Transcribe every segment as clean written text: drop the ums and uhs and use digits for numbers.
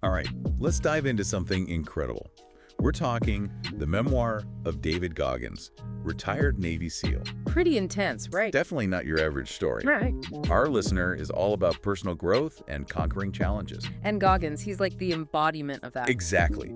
All right, let's dive into something incredible. We're talking the memoir of David Goggins, retired Navy SEAL. Pretty intense, right? Definitely not your average story. Right. Our listener is all about personal growth and conquering challenges. And Goggins, he's like the embodiment of that. Exactly.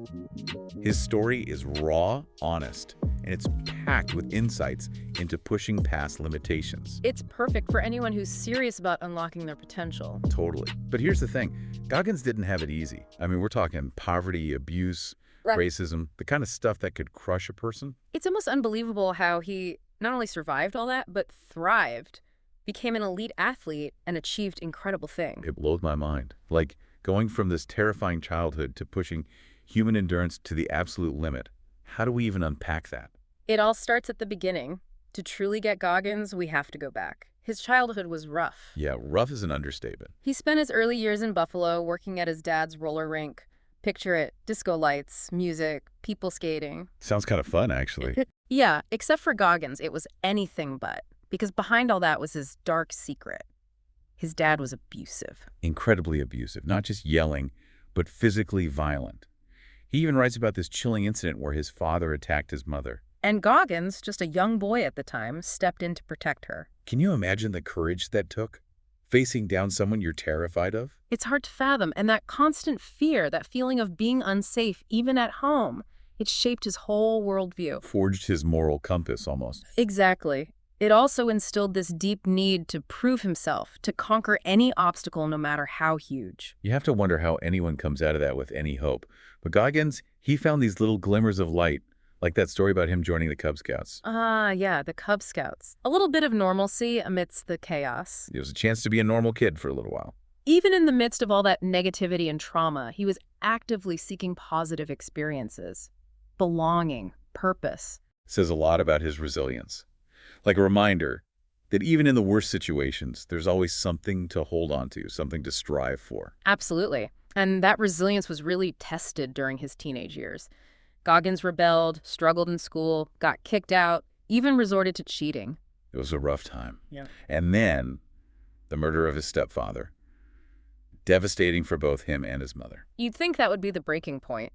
His story is raw, honest, and it's packed with insights into pushing past limitations. It's perfect for anyone who's serious about unlocking their potential. Totally. But here's the thing. Goggins didn't have it easy. I mean, we're talking poverty, abuse, Right. racism, the kind of stuff that could crush a person. It's almost unbelievable how he not only survived all that, but thrived, became an elite athlete, and achieved incredible things. It blows my mind. Like going from this terrifying childhood to pushing human endurance to the absolute limit. How do we even unpack that? It all starts at the beginning. To truly get Goggins, we have to go back. His childhood was rough. Yeah, rough is an understatement. He spent his early years in Buffalo working at his dad's roller rink. Picture it, disco lights, music, people skating. Sounds kind of fun, actually. Yeah, except for Goggins, it was anything but. Because behind all that was his dark secret. His dad was abusive. Incredibly abusive, not just yelling, but physically violent. He even writes about this chilling incident where his father attacked his mother. And Goggins, just a young boy at the time, stepped in to protect her. Can you imagine the courage that took? Facing down someone you're terrified of? It's hard to fathom, and that constant fear, that feeling of being unsafe, even at home, it shaped his whole worldview. Forged his moral compass, almost. Exactly. It also instilled this deep need to prove himself, to conquer any obstacle, no matter how huge. You have to wonder how anyone comes out of that with any hope. But Goggins, he found these little glimmers of light, like that story about him joining the Cub Scouts. Yeah, the Cub Scouts. A little bit of normalcy amidst the chaos. It was a chance to be a normal kid for a little while. Even in the midst of all that negativity and trauma, he was actively seeking positive experiences. Belonging, purpose. Says a lot about his resilience. Like a reminder that even in the worst situations, there's always something to hold on to, something to strive for. Absolutely. And that resilience was really tested during his teenage years. Goggins rebelled, struggled in school, got kicked out, even resorted to cheating. It was a rough time. Yeah. And then the murder of his stepfather. Devastating for both him and his mother. You'd think that would be the breaking point,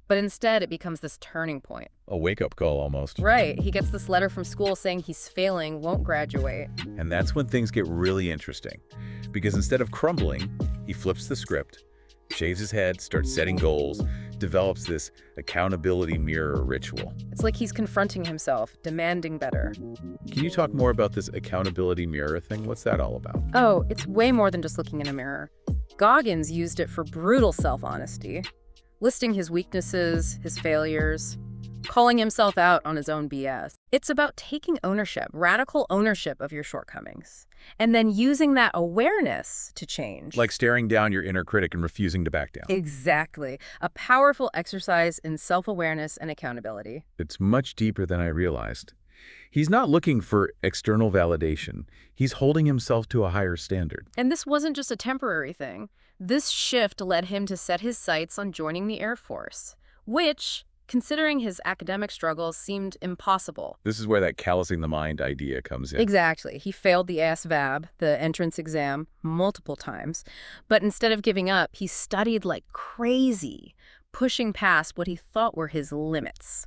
but instead it becomes this turning point. A wake-up call, almost. Right. He gets this letter from school saying he's failing, won't graduate. And that's when things get really interesting. Because instead of crumbling, he flips the script, shaves his head, starts setting goals, develops this accountability mirror ritual. It's like he's confronting himself, demanding better. Can you talk more about this accountability mirror thing? What's that all about? Oh, it's way more than just looking in a mirror. Goggins used it for brutal self-honesty, listing his weaknesses, his failures, calling himself out on his own BS. It's about taking ownership, radical ownership of your shortcomings, and then using that awareness to change. Like staring down your inner critic and refusing to back down. Exactly. A powerful exercise in self-awareness and accountability. It's much deeper than I realized. He's not looking for external validation. He's holding himself to a higher standard. And this wasn't just a temporary thing. This shift led him to set his sights on joining the Air Force, which, considering his academic struggles, seemed impossible. This is where that callousing the mind idea comes in. Exactly. He failed the ASVAB, the entrance exam, multiple times. But instead of giving up, he studied like crazy, pushing past what he thought were his limits.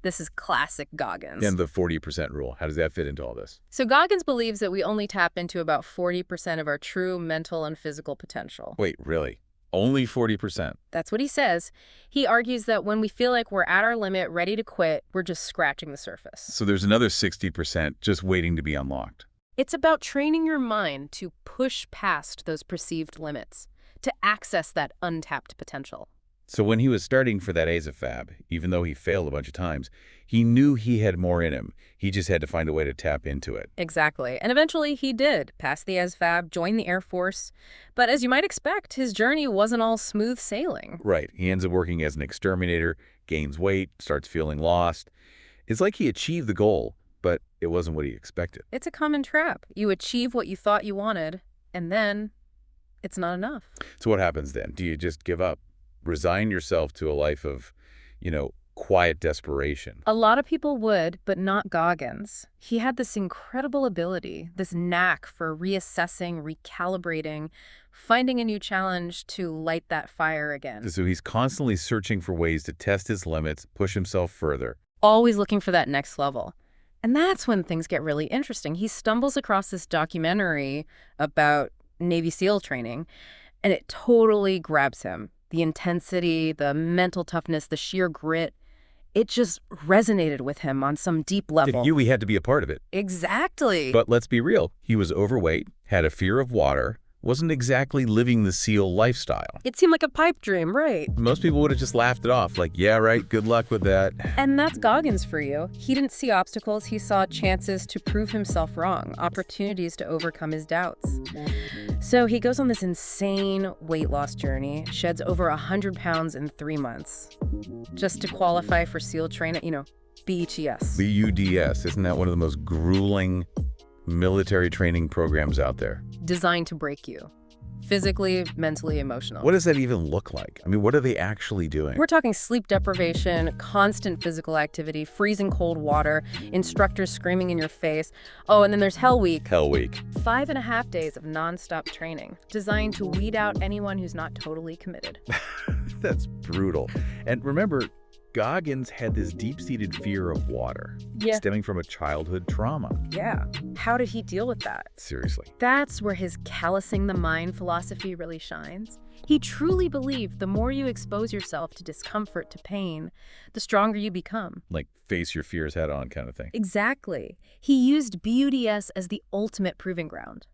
This is classic Goggins. And the 40% rule, how does that fit into all this? So Goggins believes that we only tap into about 40% of our true mental and physical potential. Wait, really? Only 40%? That's what he says. He argues that when we feel like we're at our limit, ready to quit, we're just scratching the surface. So there's another 60% just waiting to be unlocked. It's about training your mind to push past those perceived limits, to access that untapped potential. So when he was starting for that ASVAB, even though he failed a bunch of times, he knew he had more in him. He just had to find a way to tap into it. Exactly. And eventually he did, pass the ASVAB, join the Air Force. But as you might expect, his journey wasn't all smooth sailing. Right. He ends up working as an exterminator, gains weight, starts feeling lost. It's like he achieved the goal, but it wasn't what he expected. It's a common trap. You achieve what you thought you wanted, and then it's not enough. So what happens then? Do you just give up? Resign yourself to a life of, quiet desperation? A lot of people would, but not Goggins. He had this incredible ability, this knack for reassessing, recalibrating, finding a new challenge to light that fire again. So he's constantly searching for ways to test his limits, push himself further. Always looking for that next level. And that's when things get really interesting. He stumbles across this documentary about Navy SEAL training, and it totally grabs him. The intensity, the mental toughness, the sheer grit, it just resonated with him on some deep level. He had to be a part of it. Exactly. But let's be real. He was overweight, had a fear of water, wasn't exactly living the SEAL lifestyle. It seemed like a pipe dream, right? Most people would have just laughed it off, like, yeah, right, good luck with that. And that's Goggins for you. He didn't see obstacles, he saw chances to prove himself wrong, opportunities to overcome his doubts. So he goes on this insane weight loss journey, sheds over 100 pounds in 3 months, just to qualify for SEAL training, BUDS. BUDS, isn't that one of the most grueling military training programs out there? Designed to break you. Physically, mentally, emotionally. What does that even look like? I mean, what are they actually doing? We're talking sleep deprivation, constant physical activity, freezing cold water, instructors screaming in your face. Oh, and then there's Hell Week. Hell Week. 5.5 days of nonstop training, designed to weed out anyone who's not totally committed. That's brutal. And remember, Goggins had this deep-seated fear of water, stemming from a childhood trauma. Yeah. How did he deal with that? Seriously. That's where his callousing the mind philosophy really shines. He truly believed the more you expose yourself to discomfort, to pain, the stronger you become. Like face your fears head on kind of thing. Exactly. He used BUDS as the ultimate proving ground.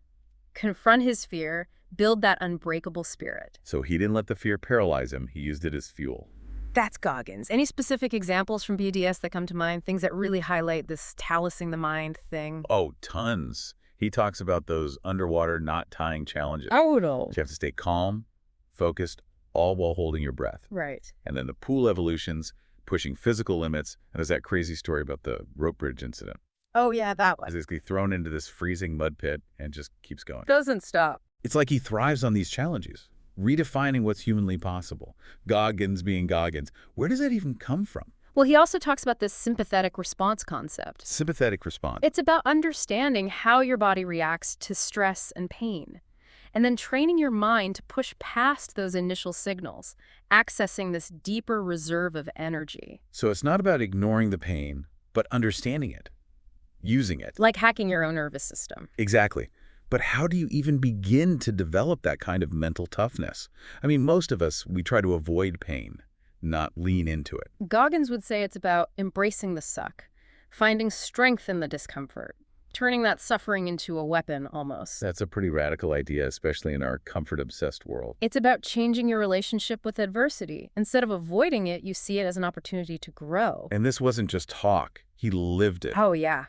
Confront his fear, build that unbreakable spirit. So he didn't let the fear paralyze him. He used it as fuel. That's Goggins. Any specific examples from BUDS that come to mind? Things that really highlight this callousing the mind thing? Oh, tons. He talks about those underwater knot tying challenges. Oh, no. You have to stay calm, focused, all while holding your breath. Right. And then the pool evolutions, pushing physical limits. And there's that crazy story about the rope bridge incident. Oh, yeah, that one. He's basically thrown into this freezing mud pit and just keeps going. Doesn't stop. It's like he thrives on these challenges, redefining what's humanly possible. Goggins being Goggins. Where does that even come from? Well, he also talks about this sympathetic response concept. Sympathetic response. It's about understanding how your body reacts to stress and pain, and then training your mind to push past those initial signals, accessing this deeper reserve of energy. So it's not about ignoring the pain, but understanding it, using it. Like hacking your own nervous system. Exactly. But how do you even begin to develop that kind of mental toughness? I mean, most of us, we try to avoid pain, not lean into it. Goggins would say it's about embracing the suck, finding strength in the discomfort, turning that suffering into a weapon almost. That's a pretty radical idea, especially in our comfort-obsessed world. It's about changing your relationship with adversity. Instead of avoiding it, you see it as an opportunity to grow. And this wasn't just talk. He lived it. Oh, yeah.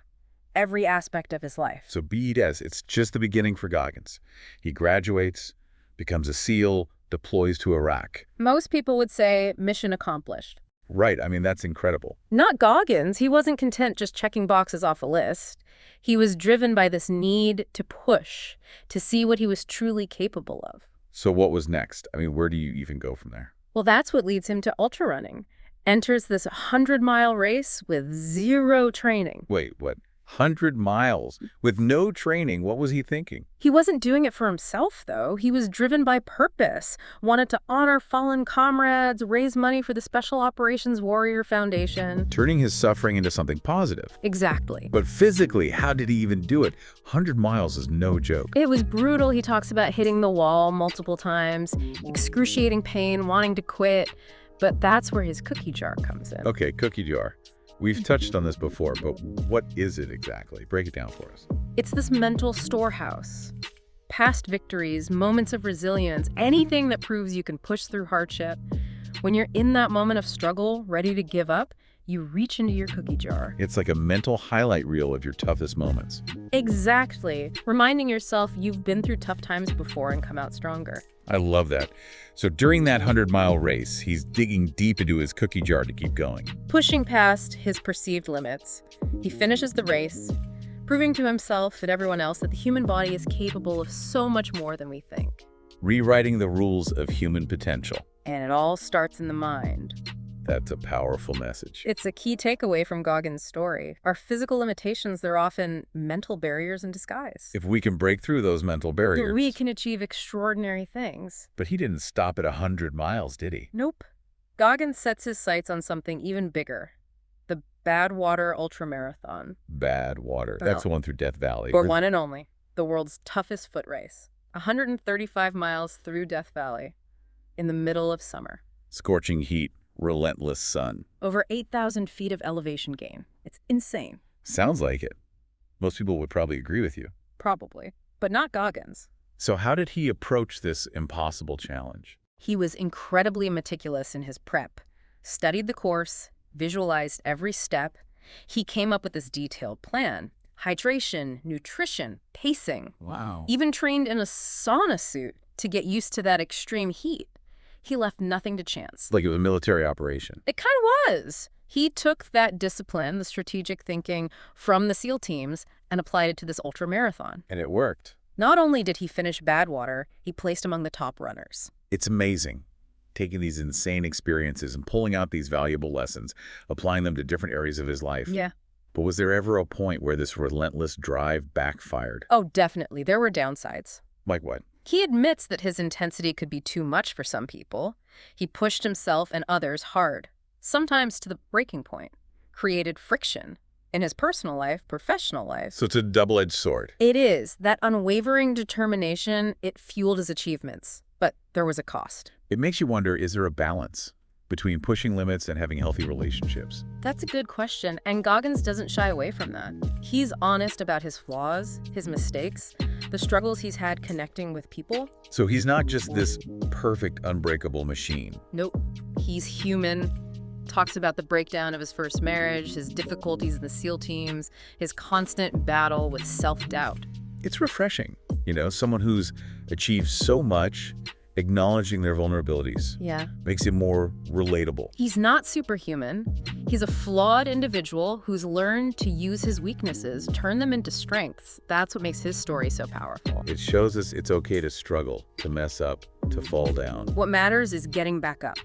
Every aspect of his life. So BUDS, it's just the beginning for Goggins. He graduates, becomes a SEAL, deploys to Iraq. Most people would say mission accomplished. Right, I mean, that's incredible. Not Goggins. He wasn't content just checking boxes off a list. He was driven by this need to push, to see what he was truly capable of. So what was next? I mean, where do you even go from there? Well, that's what leads him to ultra running. Enters this 100-mile race with zero training. Wait, what? 100 miles with no training. What was he thinking? He wasn't doing it for himself, though. He was driven by purpose, wanted to honor fallen comrades, raise money for the Special Operations Warrior Foundation. Turning his suffering into something positive. Exactly. But physically, how did he even do it? 100 miles is no joke. It was brutal. He talks about hitting the wall multiple times, excruciating pain, wanting to quit. But that's where his cookie jar comes in. Okay, cookie jar. We've touched on this before, but what is it exactly? Break it down for us. It's this mental storehouse. Past victories, moments of resilience, anything that proves you can push through hardship. When you're in that moment of struggle, ready to give up, you reach into your cookie jar. It's like a mental highlight reel of your toughest moments. Exactly. Reminding yourself you've been through tough times before and come out stronger. I love that. So during that 100-mile race, he's digging deep into his cookie jar to keep going. Pushing past his perceived limits, he finishes the race, proving to himself and everyone else that the human body is capable of so much more than we think. Rewriting the rules of human potential. And it all starts in the mind. That's a powerful message. It's a key takeaway from Goggins' story. Our physical limitations, they're often mental barriers in disguise. If we can break through those mental barriers. We can achieve extraordinary things. But he didn't stop at 100 miles, did he? Nope. Goggins sets his sights on something even bigger. The Badwater Ultramarathon. Badwater. That's the one through Death Valley. For one and only. The world's toughest foot race. 135 miles through Death Valley. In the middle of summer. Scorching heat. Relentless sun. Over 8,000 feet of elevation gain. It's insane. Sounds like it. Most people would probably agree with you. Probably. But not Goggins. So how did he approach this impossible challenge? He was incredibly meticulous in his prep. Studied the course, visualized every step. He came up with this detailed plan. Hydration, nutrition, pacing. Wow. Even trained in a sauna suit to get used to that extreme heat. He left nothing to chance. Like it was a military operation. It kind of was. He took that discipline, the strategic thinking from the SEAL teams, and applied it to this ultramarathon. And it worked. Not only did he finish Badwater, he placed among the top runners. It's amazing, taking these insane experiences and pulling out these valuable lessons, applying them to different areas of his life. Yeah. But was there ever a point where this relentless drive backfired? Oh, definitely. There were downsides. Like what? He admits that his intensity could be too much for some people. He pushed himself and others hard, sometimes to the breaking point, created friction in his personal life, professional life. So it's a double-edged sword. It is. That unwavering determination, it fueled his achievements. But there was a cost. It makes you wonder, is there a balance between pushing limits and having healthy relationships? That's a good question, and Goggins doesn't shy away from that. He's honest about his flaws, his mistakes, the struggles he's had connecting with people. So he's not just this perfect, unbreakable machine. Nope. He's human. Talks about the breakdown of his first marriage, his difficulties in the SEAL teams, his constant battle with self-doubt. It's refreshing, someone who's achieved so much, acknowledging their vulnerabilities. Yeah. Makes it more relatable. He's not superhuman. He's a flawed individual who's learned to use his weaknesses, turn them into strengths. That's what makes his story so powerful. It shows us it's okay to struggle, to mess up, to fall down. What matters is getting back up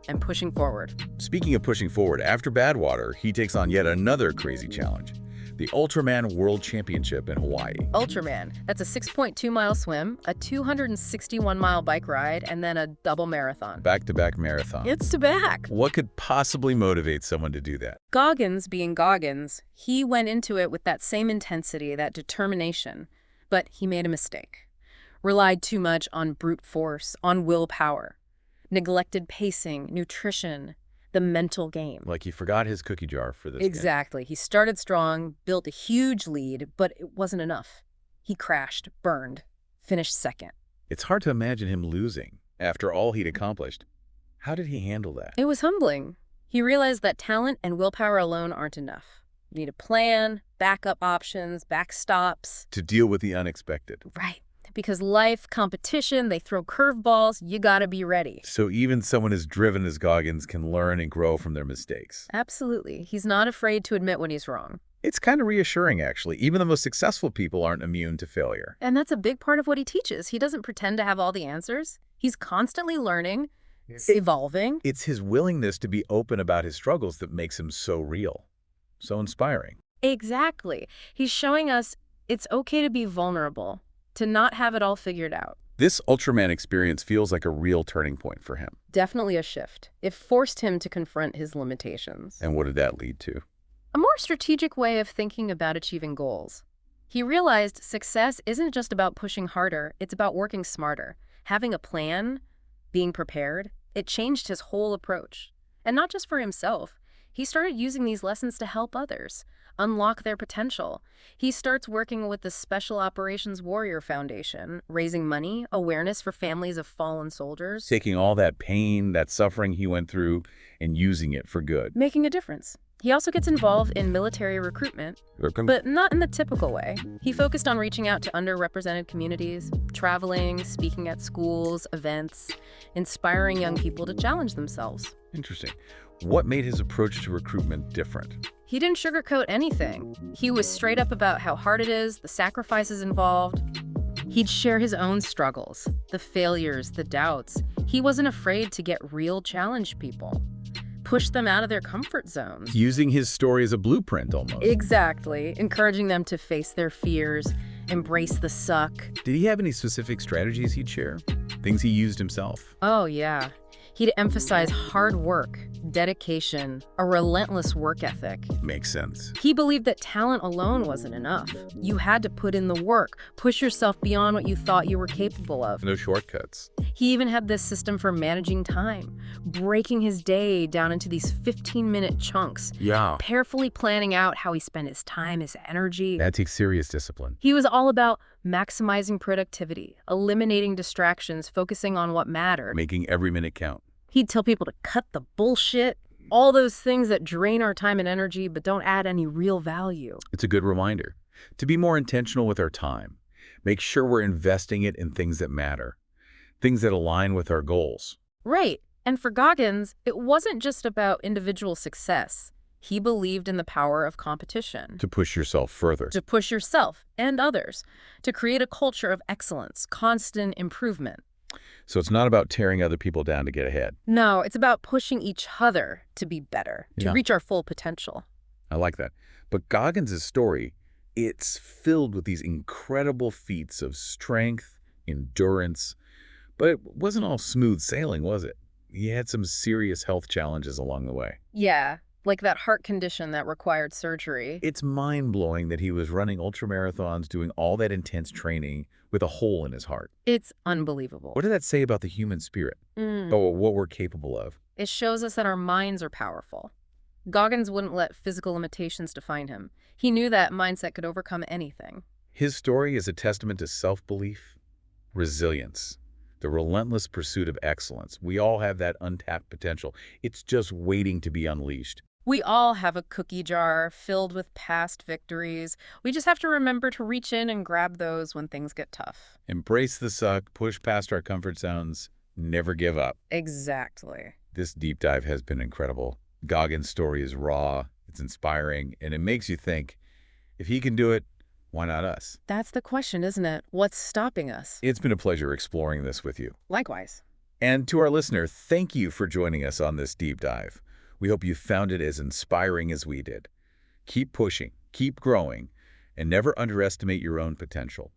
and pushing forward. Speaking of pushing forward, after Badwater, he takes on yet another crazy challenge. The Ultraman World Championship in Hawaii. Ultraman, that's a 6.2-mile swim, a 261-mile bike ride, and then a double marathon. Back-to-back marathon. It's to back. What could possibly motivate someone to do that? Goggins, being Goggins, he went into it with that same intensity, that determination, but he made a mistake. Relied too much on brute force, on willpower. Neglected pacing, nutrition, the mental game. Like he forgot his cookie jar for this Exactly. He started strong, built a huge lead, but it wasn't enough. He crashed, burned, finished second. It's hard to imagine him losing after all he'd accomplished. How did he handle that? It was humbling. He realized that talent and willpower alone aren't enough. You need a plan, backup options, backstops. To deal with the unexpected. Right. Because life, competition, they throw curveballs, you gotta be ready. So even someone as driven as Goggins can learn and grow from their mistakes. Absolutely. He's not afraid to admit when he's wrong. It's kind of reassuring, actually. Even the most successful people aren't immune to failure. And that's a big part of what he teaches. He doesn't pretend to have all the answers. He's constantly learning, evolving. It's his willingness to be open about his struggles that makes him so real, so inspiring. Exactly. He's showing us it's okay to be vulnerable, to not have it all figured out. This Ultraman experience feels like a real turning point for him. Definitely a shift. It forced him to confront his limitations. And what did that lead to? A more strategic way of thinking about achieving goals. He realized success isn't just about pushing harder, it's about working smarter. Having a plan, being prepared, it changed his whole approach. And not just for himself. He started using these lessons to help others, unlock their potential. He starts working with the Special Operations Warrior Foundation, raising money, awareness for families of fallen soldiers. Taking all that pain, that suffering he went through, and using it for good. Making a difference. He also gets involved in military recruitment, but not in the typical way. He focused on reaching out to underrepresented communities, traveling, speaking at schools, events, inspiring young people to challenge themselves. Interesting. What made his approach to recruitment different? He didn't sugarcoat anything. He was straight up about how hard it is, the sacrifices involved. He'd share his own struggles, the failures, the doubts. He wasn't afraid to get real challenge people. pushed them out of their comfort zones. Using his story as a blueprint almost. Exactly, encouraging them to face their fears, embrace the suck. Did he have any specific strategies he'd share? Things he used himself? Oh, yeah. He'd emphasize hard work, dedication, a relentless work ethic. Makes sense. He believed that talent alone wasn't enough. You had to put in the work, push yourself beyond what you thought you were capable of. No shortcuts. He even had this system for managing time, breaking his day down into these 15-minute chunks. Yeah. Carefully planning out how he spent his time, his energy. That takes serious discipline. He was all about maximizing productivity, eliminating distractions, focusing on what mattered. Making every minute count. He'd tell people to cut the bullshit, all those things that drain our time and energy but don't add any real value. It's a good reminder to be more intentional with our time. Make sure we're investing it in things that matter, things that align with our goals. Right. And for Goggins, it wasn't just about individual success. He believed in the power of competition. To push yourself further. To push yourself and others. To create a culture of excellence, constant improvement. So it's not about tearing other people down to get ahead. No, it's about pushing each other to be better, to reach our full potential. I like that. But Goggins' story, it's filled with these incredible feats of strength, endurance. But it wasn't all smooth sailing, was it? He had some serious health challenges along the way. Yeah, like that heart condition that required surgery. It's mind-blowing that he was running ultramarathons, doing all that intense training with a hole in his heart. It's unbelievable. What did that say about the human spirit? Or what we're capable of? It shows us that our minds are powerful. Goggins wouldn't let physical limitations define him. He knew that mindset could overcome anything. His story is a testament to self-belief, resilience, the relentless pursuit of excellence. We all have that untapped potential. It's just waiting to be unleashed. We all have a cookie jar filled with past victories. We just have to remember to reach in and grab those when things get tough. Embrace the suck, push past our comfort zones, never give up. Exactly. This deep dive has been incredible. Goggins' story is raw, it's inspiring, and it makes you think, if he can do it, why not us? That's the question, isn't it? What's stopping us? It's been a pleasure exploring this with you. Likewise. And to our listener, thank you for joining us on this deep dive. We hope you found it as inspiring as we did. Keep pushing, keep growing, and never underestimate your own potential.